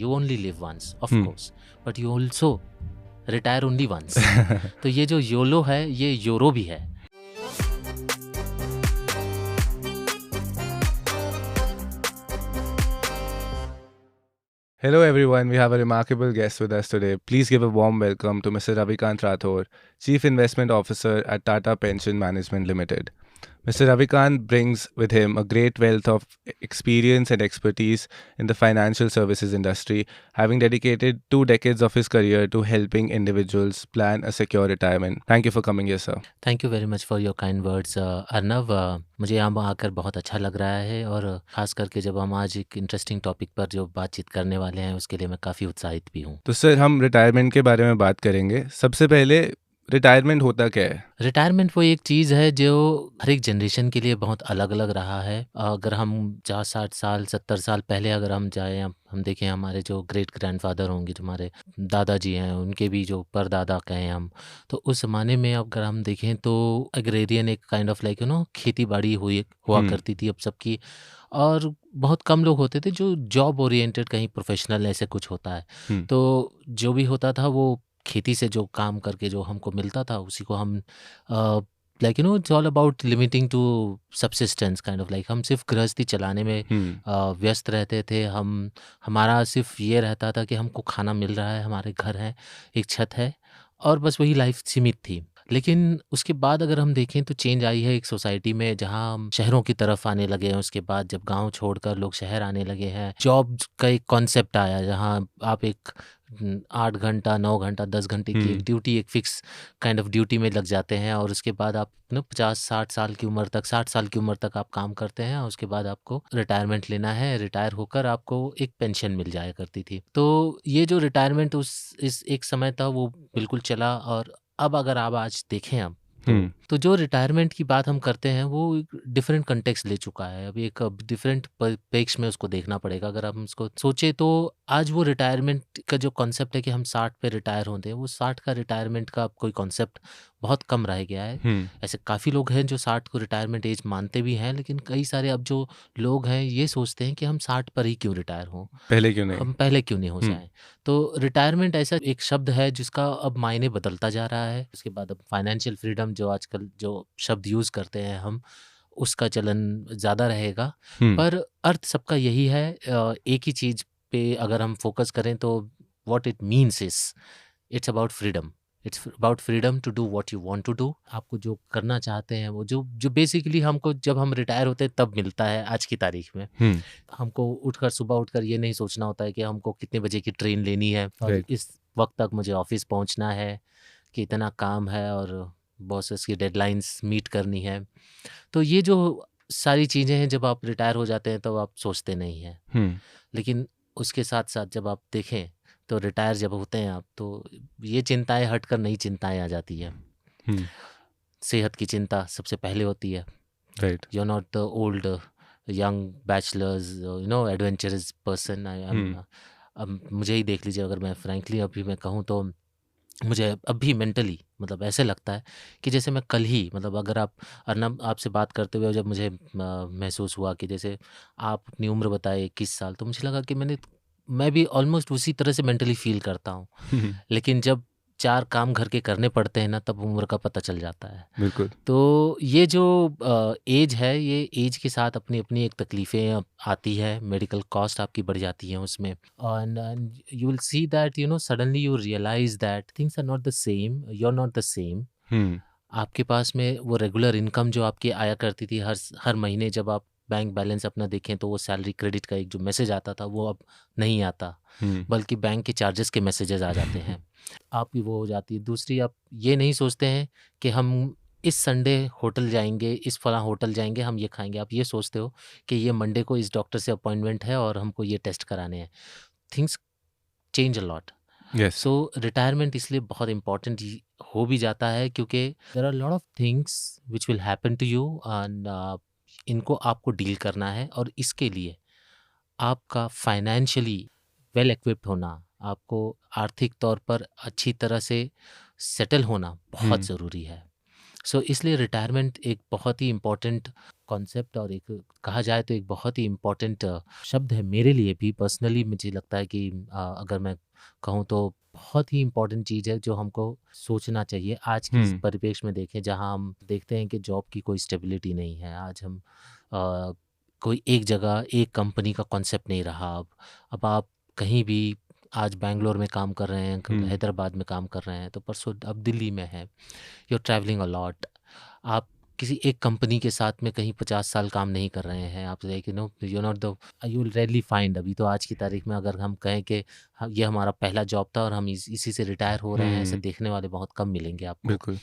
You only live once of course, but you also retire only once. तो ये जो YOLO है ये यूरो भी है। Hello everyone, we have a remarkable guest with us today. Please give a warm welcome to Mr. Ravikant Rathore, Chief Investment Officer at Tata Pension Management Limited. Mr. Ravikant brings with him a great wealth of experience and expertise in the financial services industry, having dedicated 2 decades of his career to helping individuals plan a secure retirement. Thank you for coming here, sir. Thank you very much for your kind words Arnav. मुझे यहाँ आकर बहुत अच्छा लग रहा है, और ख़ास करके जब हम आज एक इंटरेस्टिंग टॉपिक पर जो बातचीत करने वाले हैं उसके लिए मैं काफ़ी उत्साहित भी हूँ। तो सर, हम रिटायरमेंट के बारे में बात करेंगे। सबसे पहले, रिटायरमेंट होता क्या है? रिटायरमेंट वो एक चीज़ है जो हर एक जनरेशन के लिए बहुत अलग अलग रहा है। अगर हम 50-60 साल 70 साल पहले अगर हम जाएँ, हम देखें हमारे जो ग्रेट ग्रैंडफादर होंगे, जो हमारे दादाजी हैं, उनके भी जो परदादा कहें हम, तो उस ज़माने में अगर हम देखें तो एग्रेरियन एक काइंड ऑफ लाइक खेती बाड़ी हुआ करती थी अब सबकी, और बहुत कम लोग होते थे जो जॉब ओरिएंटेड कहीं प्रोफेशनल ऐसे कुछ होता है। तो जो भी होता था वो खेती से जो काम करके जो हमको मिलता था उसी को हम like it's all about limiting to subsistence kind of like, हम सिर्फ गृहस्थी चलाने में व्यस्त रहते थे। हमारा सिर्फ ये रहता था कि हमको खाना मिल रहा है, हमारे घर हैं, एक छत है, और बस वही लाइफ सीमित थी। लेकिन उसके बाद अगर हम देखें तो चेंज आई है एक सोसाइटी में, जहाँ हम शहरों की तरफ आने लगे हैं। उसके बाद जब गांव छोड़कर लोग शहर आने लगे हैं, जॉब का एक कॉन्सेप्ट आया जहाँ आप एक 8 घंटा 9 घंटा 10 घंटे की एक ड्यूटी, एक फिक्स काइंड ऑफ ड्यूटी में लग जाते हैं, और उसके बाद आप 50-60 साल की उम्र तक 60 साल की उम्र तक आप काम करते हैं, और उसके बाद आपको रिटायरमेंट लेना है। रिटायर होकर आपको एक पेंशन मिल जाया करती थी। तो ये जो रिटायरमेंट इस एक समय था वो बिल्कुल चला, और अब अगर आप आज देखें हम तो जो रिटायरमेंट की बात हम करते हैं वो एक डिफरेंट कंटेक्स्ट ले चुका है। अभी एक डिफरेंट परिप्रेक्ष्य में उसको देखना पड़ेगा। अगर हम उसको सोचे तो आज वो रिटायरमेंट का जो कॉन्सेप्ट है कि हम 60 पे रिटायर होते हैं, वो 60 का रिटायरमेंट का कोई कॉन्सेप्ट बहुत कम रह गया है। ऐसे काफ़ी लोग हैं जो 60 को रिटायरमेंट एज मानते भी हैं, लेकिन कई सारे अब जो लोग हैं ये सोचते हैं कि हम 60 पर ही क्यों रिटायर हों, पहले क्यों नहीं? हम पहले क्यों नहीं हो जाएं। तो रिटायरमेंट ऐसा एक शब्द है जिसका अब मायने बदलता जा रहा है। उसके बाद अब फाइनेंशियल फ्रीडम जो आजकल जो शब्द यूज़ करते हैं हम, उसका चलन ज़्यादा रहेगा, पर अर्थ सबका यही है। एक ही चीज़ पे अगर हम फोकस करें तो what it means is it's about freedom. It's about freedom to do what you want to do. आपको जो करना चाहते हैं वो जो जो बेसिकली हमको जब हम रिटायर होते हैं तब मिलता है आज की तारीख में। हमको सुबह उठकर ये नहीं सोचना होता है कि हमको कितने बजे की ट्रेन लेनी है और इस वक्त तक मुझे ऑफिस पहुंचना है, कि इतना काम है और बॉसेस की डेडलाइंस मीट करनी है। तो ये जो सारी चीज़ें हैं जब आप रिटायर हो जाते हैं तब आप सोचते नहीं हैं। लेकिन उसके साथ साथ जब आप देखें तो रिटायर जब होते हैं आप, तो ये चिंताएं हटकर नई चिंताएं आ जाती है। सेहत की चिंता सबसे पहले होती है। Right, you are not the old young bachelors adventurous person. अब मुझे ही देख लीजिए, अगर मैं फ्रैंकली अभी मैं कहूँ तो मुझे अभी मेंटली मतलब ऐसे लगता है कि जैसे मैं कल ही, मतलब अगर आप अर्नब आपसे बात करते हुए जब मुझे महसूस हुआ कि जैसे आप अपनी उम्र बताए 21 साल, तो मुझे लगा कि मैं भी ऑलमोस्ट उसी तरह से मेंटली फील करता हूँ। लेकिन जब 4 काम घर के करने पड़ते हैं ना, तब उम्र का पता चल जाता है। बिल्कुल। तो ये जो एज है, ये एज के साथ अपनी अपनी एक तकलीफ़ें आती है, मेडिकल कॉस्ट आपकी बढ़ जाती हैं उसमें, and you will see that suddenly you realise that things are not the same, you are not the same. आपके पास में वो रेगुलर इनकम जो आपकी आया करती थी हर महीने, जब आप बैंक बैलेंस अपना देखें तो वो सैलरी क्रेडिट का एक जो मैसेज आता था वो अब नहीं आता, बल्कि बैंक के चार्जेस के मैसेजेस आ जाते हैं। आपकी वो हो जाती है। दूसरी, आप ये नहीं सोचते हैं कि हम इस संडे होटल जाएंगे, इस फला होटल जाएंगे, हम ये खाएंगे। आप ये सोचते हो कि ये मंडे को इस डॉक्टर से अपॉइंटमेंट है और हमको ये टेस्ट कराने हैं। Things change a lot. So retirement इसलिए बहुत इंपॉर्टेंट हो भी जाता है क्योंकि there are lot of things which will happen to you, and इनको आपको डील करना है, और इसके लिए आपका फाइनेंशियली वेल इक्विप्ड होना, आपको आर्थिक तौर पर अच्छी तरह से सेटल होना बहुत ज़रूरी है। सो इसलिए रिटायरमेंट एक बहुत ही इम्पोर्टेंट कॉन्सेप्ट और एक कहा जाए तो एक बहुत ही इम्पोर्टेंट शब्द है मेरे लिए भी पर्सनली। मुझे लगता है कि अगर मैं कहूँ तो बहुत ही इम्पोर्टेंट चीज़ है जो हमको सोचना चाहिए आज की इस हम्म परिप्रेक्ष्य में। देखें जहाँ हम देखते हैं कि जॉब की कोई स्टेबिलिटी नहीं है। आज हम कोई एक जगह एक कंपनी का कॉन्सेप्ट नहीं रहा। अब आप कहीं भी आज बैंगलोर में काम कर रहे हैं, हम्म हैदराबाद में काम कर रहे हैं, तो परसों अब दिल्ली में हैं। You are travelling a lot. आप किसी एक कंपनी के साथ में कहीं 50 साल काम नहीं कर रहे हैं। आप like you not the you will rarely find. अभी तो आज की तारीख में अगर हम कहें कि ये हमारा पहला जॉब था और हम इसी से रिटायर हो रहे हैं, ऐसे हम्म देखने वाले बहुत कम मिलेंगे आपको। बिल्कुल।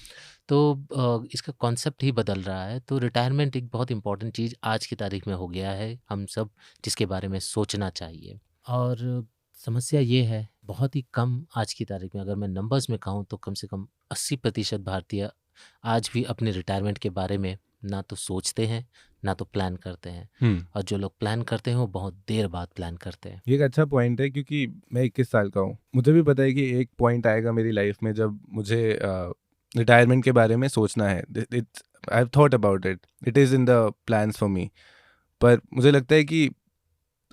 तो इसका कॉन्सेप्ट ही बदल रहा है। तो रिटायरमेंट एक बहुत इंपॉर्टेंट चीज़ आज की तारीख में हो गया है, हम सब जिसके बारे में सोचना चाहिए। और समस्या ये है बहुत ही कम आज की तारीख में, अगर मैं नंबर्स में कहूँ तो कम से कम 80% भारतीय आज भी अपने रिटायरमेंट के बारे में ना तो सोचते हैं ना तो प्लान करते हैं। और जो लोग प्लान करते हैं वो बहुत देर बाद प्लान करते हैं। ये एक अच्छा पॉइंट है क्योंकि मैं 21 साल का हूँ। मुझे भी पता है कि एक पॉइंट आएगा मेरी लाइफ में जब मुझे रिटायरमेंट के बारे में सोचना है। It's I have thought about it, it is in the plans for me. पर मुझे लगता है कि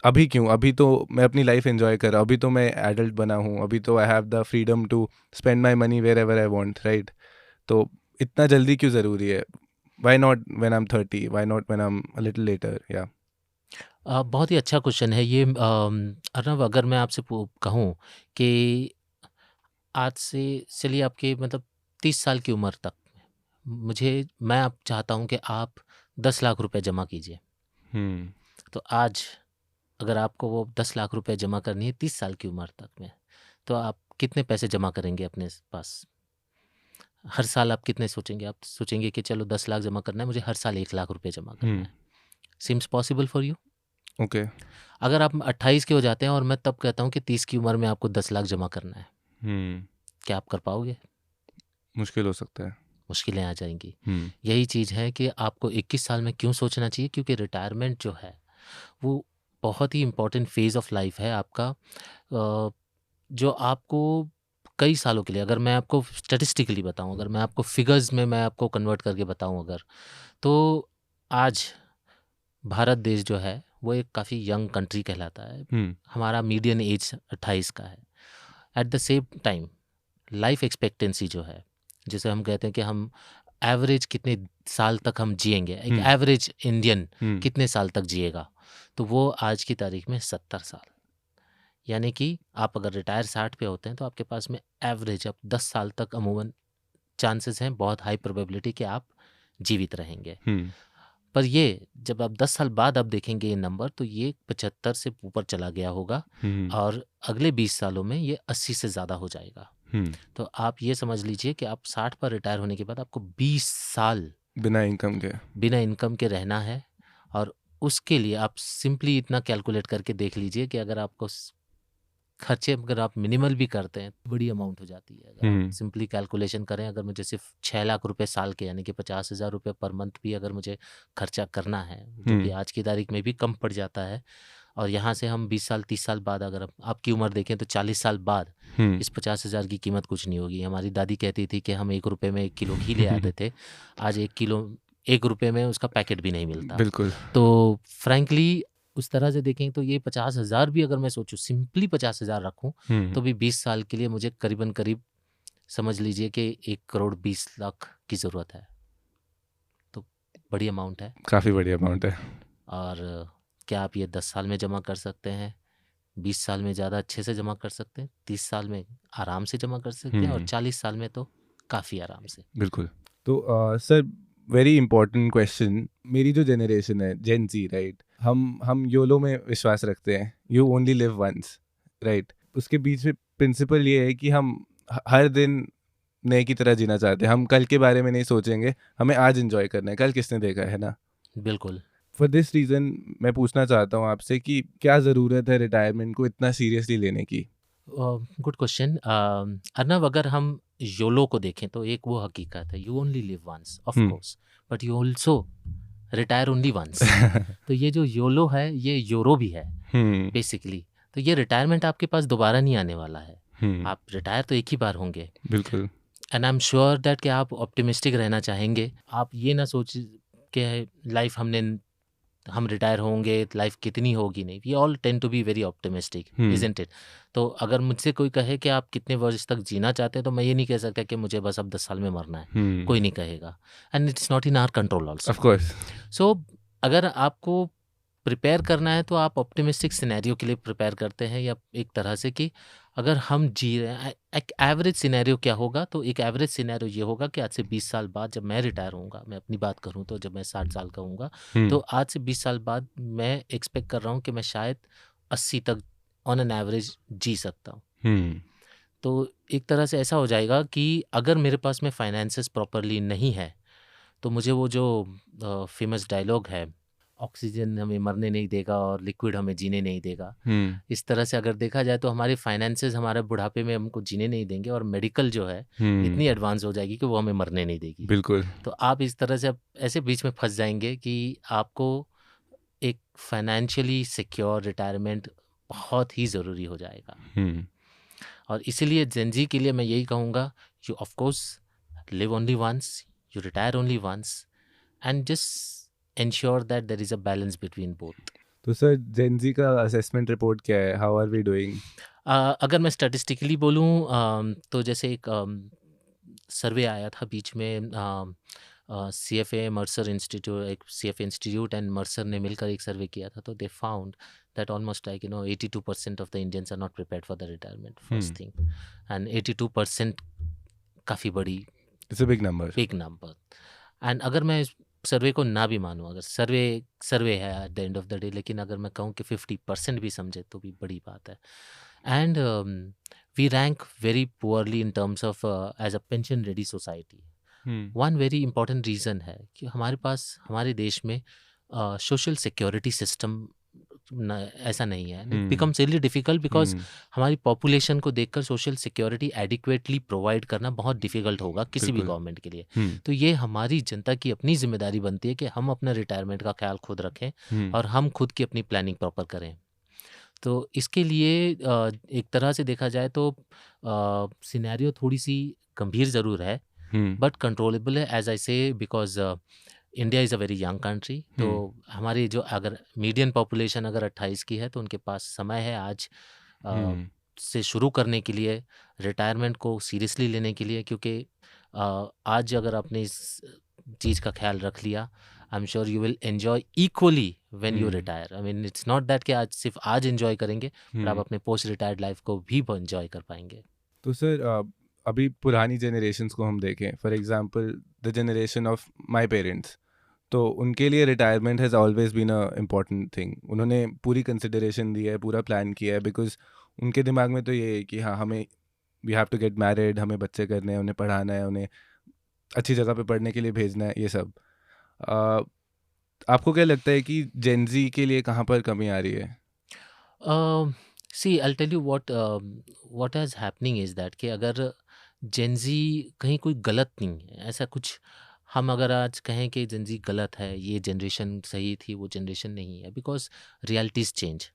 अभी क्यों, अभी तो मैं अपनी लाइफ एंजॉय कर रहा हूँ, अभी तो मैं एडल्ट बना हूँ, अभी तो I have the freedom to spend my money wherever I want, right? तो इतना जल्दी क्यों ज़रूरी है? Why not when I am 30, why not when I am a little later? या बहुत ही अच्छा क्वेश्चन है ये अर्नव। अगर मैं आपसे कहूँ कि आज से चलिए आपके मतलब 30 साल की उम्र तक मैं आप चाहता हूँ कि आप 10 लाख रुपए जमा कीजिए। हम्म तो आज अगर आपको वो 10 लाख रुपए जमा करनी है 30 साल की उम्र तक में, तो आप कितने पैसे जमा करेंगे अपने पास? हर साल आप कितने सोचेंगे? आप सोचेंगे कि चलो 10 लाख जमा करना है, मुझे हर साल 1 लाख रुपए जमा करना हम्म है। Seems possible for you? Okay. अगर आप 28 के हो जाते हैं और मैं तब कहता हूँ कि 30 की उम्र में आपको 10 लाख जमा करना है, हम्म क्या आप कर पाओगे? मुश्किल हो सकता है। मुश्किलें आ जाएंगी। हम्म यही चीज़ है कि आपको 21 साल में क्यों सोचना चाहिए, क्योंकि रिटायरमेंट जो है वो बहुत ही इम्पोर्टेंट फेज़ ऑफ लाइफ है आपका। जो आपको कई सालों के लिए, अगर मैं आपको स्टैटिस्टिकली बताऊं, अगर मैं आपको फिगर्स में मैं आपको कन्वर्ट करके बताऊं अगर, तो आज भारत देश जो है वो एक काफ़ी यंग कंट्री कहलाता है। हम्म हमारा मीडियन एज 28 का है। At the same time life expectancy जो है, जिसे हम कहते हैं कि हम एवरेज कितने साल तक हम जिएंगे, एक हम्म एवरेज इंडियन हम्म कितने साल तक जिएगा, तो वो आज की तारीख में 70 साल। यानी कि आप अगर रिटायर 60 पे होते हैं तो आपके पास में एवरेज अब 10 साल तक अमूमन चांसेस हैं, बहुत हाई प्रोबेबिलिटी कि आप जीवित रहेंगे। हम्म पर ये जब आप 10 साल बाद आप देखेंगे ये नंबर, तो ये 75 से ऊपर चला गया होगा हम्म और अगले 20 सालों में ये 80 से ज़्यादा हो जाएगा। हम्म तो आप ये समझ लीजिए कि आप 60 पर रिटायर होने के बाद आपको 20 साल बिना इनकम के। बिना इनकम के रहना है। और उसके लिए आप सिंपली इतना कैलकुलेट करके देख लीजिए कि अगर आपको खर्चे अगर आप मिनिमल भी करते हैं तो बड़ी अमाउंट हो जाती है। अगर आप हम्म सिंपली कैलकुलेशन करें, अगर मुझे सिर्फ 6 लाख रुपए साल के यानी कि 50,000 रुपये पर मंथ भी अगर मुझे खर्चा करना है, जो कि हम्म आज की तारीख में भी कम पड़ जाता है, और यहाँ से हम 20 साल 30 साल बाद अगर आपकी उम्र देखें तो 40 साल बाद इस 50,000 की कीमत कुछ नहीं होगी। हमारी दादी कहती थी कि हम 1 रुपये में 1 किलो घी ले आते थे, आज 1 रुपये में उसका पैकेट भी नहीं मिलता। बिल्कुल। तो फ्रैंकली उस तरह से देखें तो ये 50,000 भी अगर मैं सोचूं सिंपली 50,000 रखूं, तो भी 20 साल के लिए मुझे करीबन करीब समझ लीजिए कि 1,20,00,000 की ज़रूरत है। तो बड़ी अमाउंट है। काफ़ी बढ़िया अमाउंट है। और क्या आप ये 10 साल में जमा कर सकते हैं? 20 साल में ज़्यादा अच्छे से जमा कर सकते हैं, 30 साल में आराम से जमा कर सकते हैं, और 40 साल में तो काफ़ी आराम से। बिल्कुल। तो सर, वेरी इंपॉर्टेंट क्वेश्चन। मेरी जो जनरेशन है जेन जी, राइट, हम योलो में विश्वास रखते हैं, you only live once, right? उसके बीच में प्रिंसिपल ये है कि हम हर दिन नए की तरह जीना चाहते हैं। हम कल के बारे में नहीं सोचेंगे, हमें आज एंजॉय करना है, कल किसने देखा है ना? बिल्कुल। फॉर दिस रीज़न मैं पूछना चाहता हूँ आपसे कि क्या ज़रूरत है रिटायरमेंट को इतना सीरियसली लेने की? Good question Arnav. अगर हम योलो को देखें तो एक वो हकीकत है, you only live once of course, but you also retire only once. तो ये जो योलो है ये यूरो भी है बेसिकली। तो ये रिटायरमेंट आपके पास दोबारा नहीं आने वाला है। आप रिटायर तो एक ही बार होंगे। बिल्कुल। And I am sure that कि आप ऑप्टिमिस्टिक रहना चाहेंगे। आप ये ना सोच कि लाइफ हम रिटायर होंगे, लाइफ कितनी होगी, नहीं, we all tend to be very optimistic, isn't it? तो अगर मुझसे कोई कहे कि आप कितने वर्ष तक जीना चाहते हैं, तो मैं ये नहीं कह सकता कि मुझे बस अब 10 साल में मरना है, कोई नहीं कहेगा, and it's not in our control of also. Course. So अगर आपको प्रिपेयर करना है तो आप ऑप्टिमिस्टिक सिनेरियो के लिए प्रिपेयर करते हैं, या एक तरह से कि अगर हम जी रहे हैं, एक एवरेज सिनेरियो क्या होगा, तो एक एवरेज सिनेरियो ये होगा कि आज से 20 साल बाद जब मैं रिटायर होऊंगा, मैं अपनी बात करूं तो जब मैं 60 साल का होऊंगा, तो आज से 20 साल बाद मैं एक्सपेक्ट कर रहा हूं कि मैं शायद 80 तक ऑन एन एवरेज जी सकता हूं। तो एक तरह से ऐसा हो जाएगा कि अगर मेरे पास में फाइनेंसेस प्रॉपरली नहीं है, तो मुझे वो जो फेमस डायलॉग है, ऑक्सीजन हमें मरने नहीं देगा और लिक्विड हमें जीने नहीं देगा, इस तरह से अगर देखा जाए तो हमारे फाइनेंसेस हमारे बुढ़ापे में हमको जीने नहीं देंगे, और मेडिकल जो है इतनी एडवांस हो जाएगी कि वो हमें मरने नहीं देगी। बिल्कुल। तो आप इस तरह से ऐसे बीच में फंस जाएंगे कि आपको एक फाइनेंशियली सिक्योर रिटायरमेंट बहुत ही ज़रूरी हो जाएगा। और इसीलिए जेनजी के लिए मैं यही कहूँगा, you of course live only once, you retire only once, and just ensure that there is a balance between both. तो सर जेनजी का असेसमेंट रिपोर्ट क्या है? How are we doing? अगर मैं स्टैटिस्टिकली बोलूँ, तो जैसे एक सर्वे आया था बीच में, CFA मर्सर इंस्टीट्यूट, एक CFA इंस्टीट्यूट एंड मर्सर ने मिलकर एक सर्वे किया था, तो they found that almost 82% of the Indians are not prepared for the retirement, first thing, and 82% काफ़ी बड़ी It's a big number. Big number. And अगर मैं इस सर्वे को ना भी मानूँ, अगर सर्वे है at the end of the day, लेकिन अगर मैं कहूँ कि 50% भी समझे तो भी बड़ी बात है। And we rank very poorly in terms of as a pension ready society. One very important reason है कि हमारे पास, हमारे देश में सोशल सिक्योरिटी सिस्टम ऐसा नहीं है। It becomes really difficult because हमारी पॉपुलेशन को देखकर सोशल सिक्योरिटी एडिक्वेटली प्रोवाइड करना बहुत डिफ़िकल्ट होगा किसी भी बिल्कुल। गवर्नमेंट के लिए। तो ये हमारी जनता की अपनी जिम्मेदारी बनती है कि हम अपना रिटायरमेंट का ख्याल खुद रखें और हम खुद की अपनी प्लानिंग प्रॉपर करें। तो इसके लिए एक तरह से देखा जाए तो सिनेरियो थोड़ी सी गंभीर ज़रूर है, बट कंट्रोलेबल है, एज आई से, because India is a very young country. तो हमारी जो अगर मीडियन पॉपुलेशन अगर 28 की है, तो उनके पास समय है आज से शुरू करने के लिए, रिटायरमेंट को सीरियसली लेने के लिए, क्योंकि आज अगर आपने इस चीज़ का ख्याल रख लिया, I am sure you will enjoy equally when you retire. I mean it's not that कि आज सिर्फ आज एन्जॉय करेंगे, पर आप अपने पोस्ट रिटायर्ड लाइफ को भी एन्जॉय कर पाएंगे। तो सर अभी पुरानी जनरेशन्स को हम देखें, for example the generation of my parents, तो उनके लिए retirement has always been a important thing. उन्होंने पूरी कंसिडरेशन दी है, पूरा प्लान किया है, बिकॉज उनके दिमाग में तो ये है कि हाँ, हमें we have to get married, हमें बच्चे करने हैं, उन्हें पढ़ाना है, उन्हें अच्छी जगह पे पढ़ने के लिए भेजना है, ये सब। आपको क्या लगता है कि जेन ज़ी के लिए कहाँ पर कमी आ रही है? See I tell you what is happening is that कि अगर जेनजी कहीं कोई गलत नहीं है, ऐसा कुछ हम अगर आज कहें कि जेनजी गलत है, ये जनरेशन सही थी, वो जनरेशन नहीं है, बिकॉज रियलिटीज चेंज।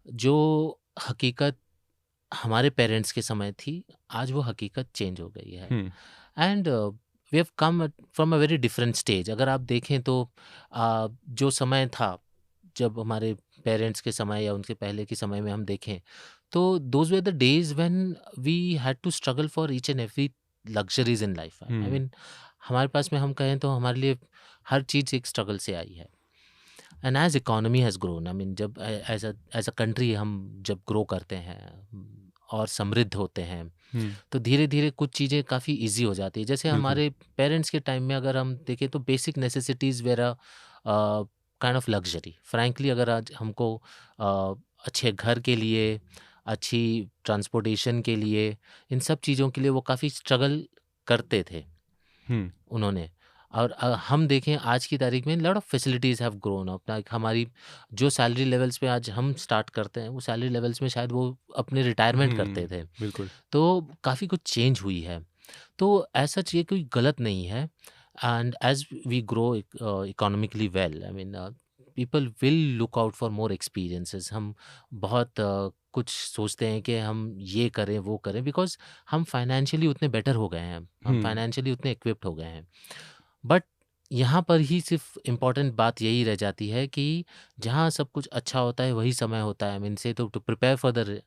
जो हकीकत हमारे पेरेंट्स के समय थी, आज वो हकीकत चेंज हो गई है, and we have come from a very different stage. अगर आप देखें तो जो समय था जब हमारे पेरेंट्स के समय या उनके पहले के समय में हम देखें, तो those were the days when we had to struggle for each and every luxuries in life. I mean हमारे पास में हम कहें तो हमारे लिए हर चीज़ एक स्ट्रगल से आई है। And as economy has grown, I mean जब एज अ कंट्री हम जब ग्रो करते हैं और समृद्ध होते हैं, तो धीरे धीरे कुछ चीज़ें काफ़ी इजी हो जाती है। जैसे हमारे पेरेंट्स के टाइम में अगर हम देखें तो basic necessities were kind of luxury. Frankly अगर आज हमको अच्छे घर के लिए, अच्छी ट्रांसपोर्टेशन के लिए, इन सब चीज़ों के लिए वो काफ़ी स्ट्रगल करते थे उन्होंने। और हम देखें आज की तारीख में lot of facilities have grown up. Like हमारी जो सैलरी लेवल्स पे आज हम स्टार्ट करते हैं, वो सैलरी लेवल्स में शायद वो अपने रिटायरमेंट करते थे। बिल्कुल। तो काफ़ी कुछ चेंज हुई है। तो ऐसा ये कोई गलत नहीं है। And as we grow economically well, I mean people will look out for more experiences. हम बहुत कुछ सोचते हैं कि हम ये करें वो करें, बिकॉज हम फाइनेंशियली उतने बेटर हो गए हैं, हम फाइनेंशियली उतने इक्विप्ड हो गए हैं। बट यहाँ पर ही सिर्फ इम्पोर्टेंट बात यही रह जाती है कि जहाँ सब कुछ अच्छा होता है वही समय होता है। आई मीन से तो to prepare for the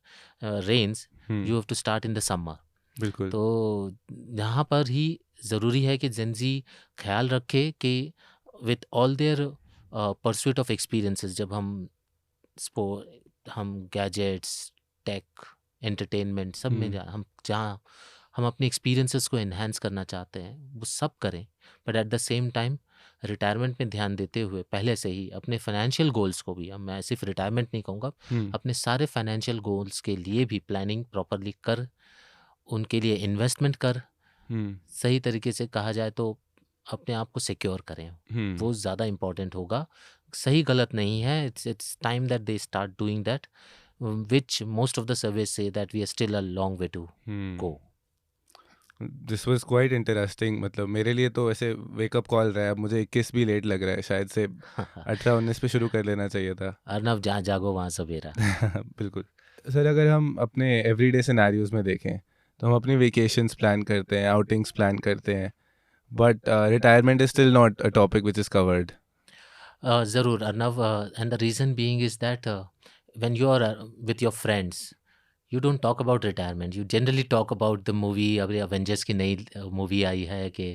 rains you have to start in the summer. बिल्कुल। तो यहाँ पर ही ज़रूरी है कि जेनज़ी ख़्याल रखे कि with all their pursuit of experiences, जब स्पो हम गैजेट्स, टेक, एंटरटेनमेंट सब में हम जहाँ हम अपने एक्सपीरियंसेस को एनहांस करना चाहते हैं वो सब करें, but at the same time retirement में ध्यान देते हुए पहले से ही अपने फाइनेंशियल गोल्स को भी, अब मैं सिर्फ रिटायरमेंट नहीं कहूँगा, अपने सारे फाइनेंशियल गोल्स के लिए भी प्लानिंग प्रॉपरली कर, उनके लिए इन्वेस्टमेंट कर, सही तरीके से कहा जाए तो अपने आप को सिक्योर करें, वो ज़्यादा इम्पोर्टेंट होगा। सही गलत नहीं है, it's time that they start doing that, which most of the surveys say that we are still a long way to go. This was quite interesting. मतलब मेरे लिए तो ऐसे वेकअप कॉल रहा है। अब मुझे 21 भी लेट लग रहा है, शायद से 18-19 पे शुरू कर लेना चाहिए था। अर्नब जहाँ जागो वहाँ सवेरा। बिल्कुल। सर, अगर हम अपने एवरीडे सिनेरियोज में देखें तो हम अपनी वेकेशंस प्लान करते हैं, आउटिंग्स प्लान करते हैं, but retirement is still not a topic which is covered. ज़रूर Arnab, and the reason being is that when you are with your friends, you don't talk about retirement, you generally talk about the movie। अभी Avengers की नई movie आई है कि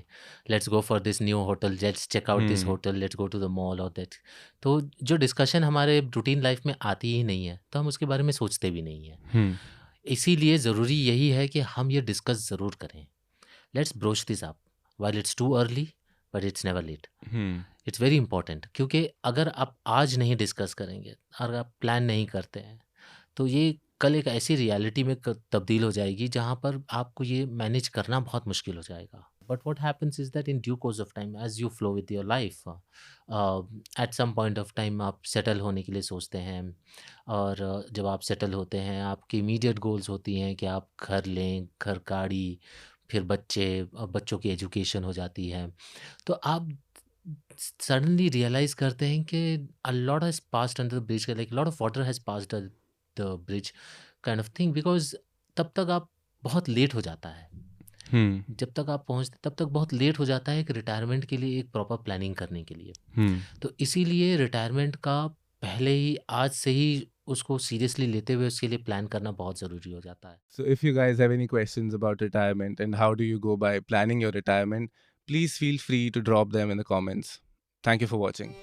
let's go for this new hotel, let's check out this hotel, let's go to the mall और that. तो जो discussion हमारे रूटीन लाइफ में आती ही नहीं है तो हम उसके बारे में सोचते भी नहीं है। इसीलिए ज़रूरी यही है कि हम ये डिस्कस ज़रूर करें। Let's broach this up while it's too early, but it's never late. It's very important, क्योंकि अगर आप आज नहीं डिस्कस करेंगे, अगर आप प्लान नहीं करते हैं, तो ये कल एक ऐसी रियलिटी में तब्दील हो जाएगी जहाँ पर आपको ये मैनेज करना बहुत मुश्किल हो जाएगा। But what happens is that in due course of time as you flow with your life, at some point of time आप सेटल होने के लिए सोचते हैं, और जब आप सेटल होते हैं आपकी इमीडिएट गोल्स होती हैं कि आप घर लें, घर गाड़ी, फिर बच्चों की एजुकेशन हो जाती है। तो आप सडनली रियलाइज करते हैं कि a lot has passed under the bridge, like a lot of water has passed the bridge kind of thing, because तब तक आप बहुत लेट हो जाता है। जब तक आप पहुंचते तब तक बहुत लेट हो जाता है कि रिटायरमेंट के लिए एक प्रॉपर प्लानिंग करने के लिए। तो इसीलिए रिटायरमेंट का पहले ही, आज से ही उसको सीरियसली लेते हुए उसके लिए प्लान करना बहुत ज़रूरी हो जाता है। So if you guys have any questions about retirement and how do you go by planning your retirement, please feel free to drop them in the comments. Thank you for watching.